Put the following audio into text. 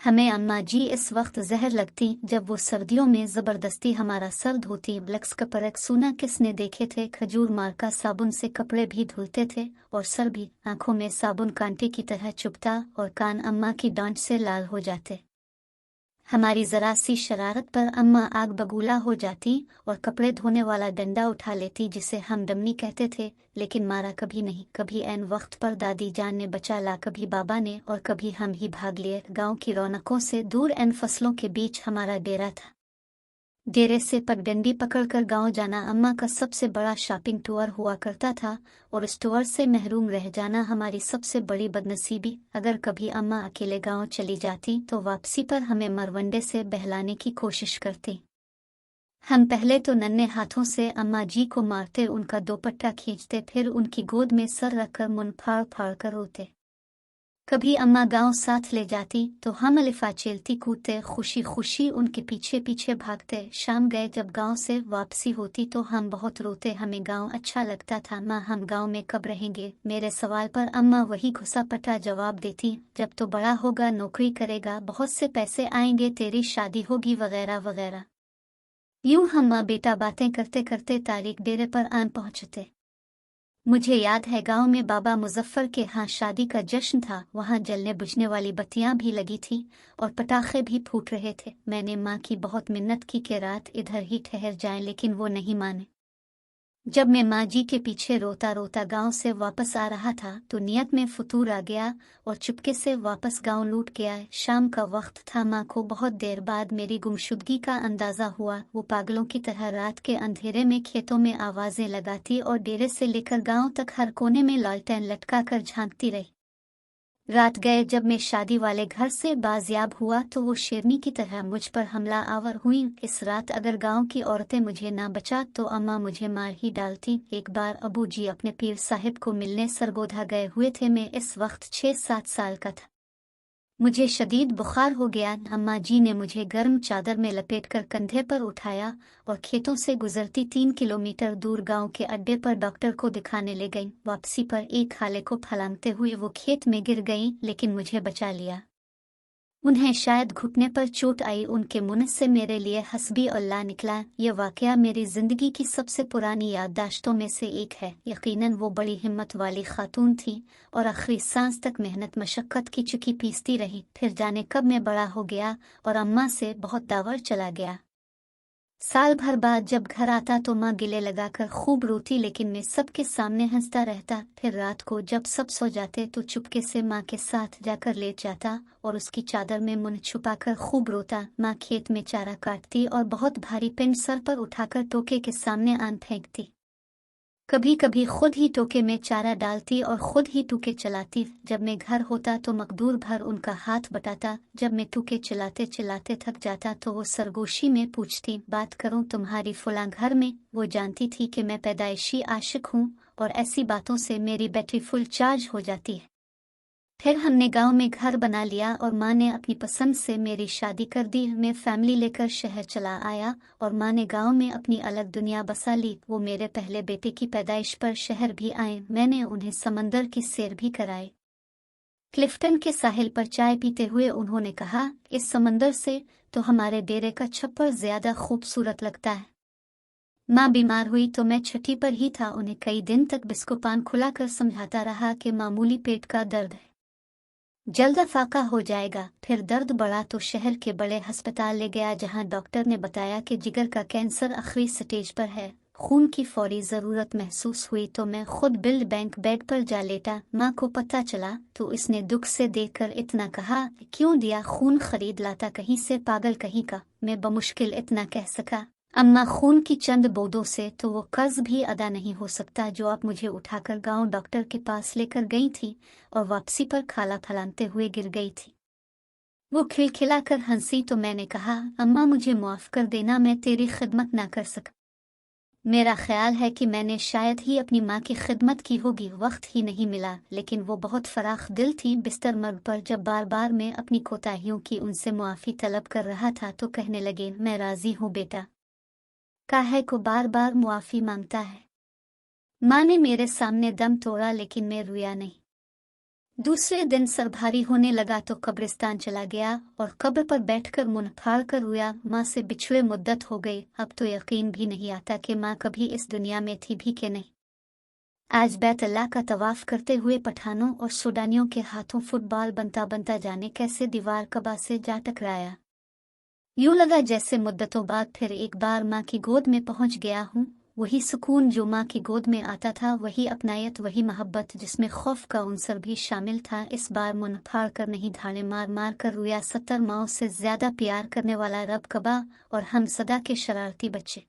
हमें अम्मा जी इस वक्त जहर लगती जब वो सर्दियों में ज़बरदस्ती हमारा सर धोती। ब्लक्स का परक सुना किसने देखे थे। खजूर मार्का साबुन से कपड़े भी धुलते थे और सर भी। आंखों में साबुन कांटे की तरह चुभता और कान अम्मा की डांट से लाल हो जाते। हमारी जरा सी शरारत पर अम्मा आग बबूला हो जाती और कपड़े धोने वाला डंडा उठा लेती जिसे हम डमनी कहते थे, लेकिन मारा कभी नहीं। कभी ऐन वक्त पर दादी जान ने बचा ला, कभी बाबा ने, और कभी हम ही भाग लिए। गांव की रौनकों से दूर ऐन फसलों के बीच हमारा डेरा था। डेरे से पगडंडी पकड़कर गांव जाना अम्मा का सबसे बड़ा शॉपिंग टूर हुआ करता था और उस टूर से महरूम रह जाना हमारी सबसे बड़ी बदनसीबी। अगर कभी अम्मा अकेले गांव चली जाती तो वापसी पर हमें मरवंडे से बहलाने की कोशिश करती। हम पहले तो नन्हे हाथों से अम्मा जी को मारते, उनका दोपट्टा खींचते, फिर उनकी गोद में सर रखकर मुंह फाड़ फाड़ कर रोते। कभी अम्मा गांव साथ ले जाती तो हम अलिफा चेलती कूदते, खुशी खुशी उनके पीछे पीछे भागते। शाम गए जब गांव से वापसी होती तो हम बहुत रोते। हमें गांव अच्छा लगता था। माँ, हम गांव में कब रहेंगे? मेरे सवाल पर अम्मा वही घुसा पटा जवाब देती, जब तो बड़ा होगा, नौकरी करेगा, बहुत से पैसे आएंगे, तेरी शादी होगी, वगैरह वगैरह। यूं हम माँ बेटा बातें करते करते तारीख डेरे पर आन पहुंचते। मुझे याद है गांव में बाबा मुजफ्फर के यहाँ शादी का जश्न था। वहाँ जलने बुझने वाली बत्तियां भी लगी थी और पटाखे भी फूट रहे थे। मैंने माँ की बहुत मिन्नत की कि रात इधर ही ठहर जाएं, लेकिन वो नहीं माने। जब मैं माँ जी के पीछे रोता रोता गांव से वापस आ रहा था तो नियत में फतूर आ गया और चुपके से वापस गांव लौट के आए। शाम का वक्त था। माँ को बहुत देर बाद मेरी गुमशुदगी का अंदाजा हुआ। वो पागलों की तरह रात के अंधेरे में खेतों में आवाजें लगाती और डेरे से लेकर गांव तक हर कोने में लालटेन लटका कर झांकती रही। रात गए जब मैं शादी वाले घर से बाजियाब हुआ तो वो शेरनी की तरह मुझ पर हमला आवर हुई। इस रात अगर गांव की औरतें मुझे ना बचा तो अम्मा मुझे मार ही डालती। एक बार अबू जी अपने पीर साहिब को मिलने सरगोधा गए हुए थे। मैं इस वक्त 6-7 साल का था। मुझे शदीद बुखार हो गया। अम्मा जी ने मुझे गर्म चादर में लपेटकर कंधे पर उठाया और खेतों से गुजरती 3 किलोमीटर दूर गांव के अड्डे पर डॉक्टर को दिखाने ले गईं। वापसी पर एक खाले को फलांगते हुए वो खेत में गिर गईं, लेकिन मुझे बचा लिया। उन्हें शायद घुटने पर चोट आई। उनके मुंह से मेरे लिए हस्बी अल्लाह निकला। ये वाकया मेरी जिंदगी की सबसे पुरानी याददाश्तों में से एक है। यकीनन वो बड़ी हिम्मत वाली खातून थी और आखिरी सांस तक मेहनत मशक्कत की चुकी पीसती रही। फिर जाने कब मैं बड़ा हो गया और अम्मा से बहुत दावर चला गया। साल भर बाद जब घर आता तो माँ गिले लगाकर खूब रोती, लेकिन मैं सबके सामने हंसता रहता। फिर रात को जब सब सो जाते तो चुपके से माँ के साथ जाकर लेट जाता और उसकी चादर में मुंह छुपाकर खूब रोता। माँ खेत में चारा काटती और बहुत भारी पिंड सर पर उठाकर टोके के सामने आन फेंकती। कभी कभी खुद ही टोके में चारा डालती और खुद ही टूके चलाती। जब मैं घर होता तो मकदूर भर उनका हाथ बटाता। जब मैं टूके चलाते चलाते थक जाता तो वो सरगोशी में पूछती, बात करूं तुम्हारी फुला घर में? वो जानती थी कि मैं पैदाइशी आशिक हूं और ऐसी बातों से मेरी बैटरी फुल चार्ज हो जाती है। फिर हमने गांव में घर बना लिया और माँ ने अपनी पसंद से मेरी शादी कर दी। मैं फैमिली लेकर शहर चला आया और माँ ने गांव में अपनी अलग दुनिया बसा ली। वो मेरे पहले बेटे की पैदाइश पर शहर भी आए। मैंने उन्हें समंदर की सैर भी कराई। क्लिफ्टन के साहिल पर चाय पीते हुए उन्होंने कहा, इस समंदर से तो हमारे डेरे का छप्पर ज्यादा खूबसूरत लगता है। माँ बीमार हुई तो मैं छठी पर ही था। उन्हें कई दिन तक बिस्कुपान खुलाकर समझाता रहा कि मामूली पेट का दर्द है, जल्द फाका हो जाएगा। फिर दर्द बढ़ा तो शहर के बड़े अस्पताल ले गया, जहां डॉक्टर ने बताया कि जिगर का कैंसर आखिरी स्टेज पर है। खून की फौरी जरूरत महसूस हुई तो मैं खुद ब्लड बैंक बेड पर जा लेटा। माँ को पता चला तो इसने दुख से देखकर इतना कहा, क्यों दिया खून खरीद लाता कहीं से, पागल कहीं का। मैं बमुश्किल इतना कह सका, अम्मा खून की चंद बूंदों से तो वो कर्ज भी अदा नहीं हो सकता जो आप मुझे उठाकर गांव डॉक्टर के पास लेकर गई थी और वापसी पर खाला फलानते हुए गिर गई थी। वो खिलखिलाकर हंसी तो मैंने कहा, अम्मा मुझे माफ कर देना, मैं तेरी खिदमत ना कर सका। मेरा ख्याल है कि मैंने शायद ही अपनी माँ की खिदमत की होगी, वक्त ही नहीं मिला। लेकिन वो बहुत फराख दिल थी। बिस्तर मर्ग पर जब बार बार मैं अपनी कोताहियों की उनसे मुआफ़ी तलब कर रहा था तो कहने लगे, मैं राजी हूँ बेटा, काहे को बार बार मुआफ़ी मांगता है। माँ ने मेरे सामने दम तोड़ा, लेकिन मैं रोया नहीं। दूसरे दिन सर भारी होने लगा तो कब्रिस्तान चला गया और कब्र पर बैठकर मुंह फाड़ कर रोया। माँ से बिछड़े मुद्दत हो गई, अब तो यकीन भी नहीं आता कि माँ कभी इस दुनिया में थी भी कि नहीं। आज बैतुल्लाह का तवाफ करते हुए पठानों और सूडानियों के हाथों फुटबॉल बनता बनता जाने कैसे दीवार कबा से जा टकराया। यूं लगा जैसे मुद्दतों बाद फिर एक बार माँ की गोद में पहुंच गया हूँ। वही सुकून जो माँ की गोद में आता था, वही अपनायत, वही मोहब्बत जिसमें खौफ का उनसर भी शामिल था। इस बार मुंह फाड़ कर नहीं, धाड़े मार मार कर रोया। 70 माओं से ज्यादा प्यार करने वाला रब कबा और हम सदा के शरारती बच्चे।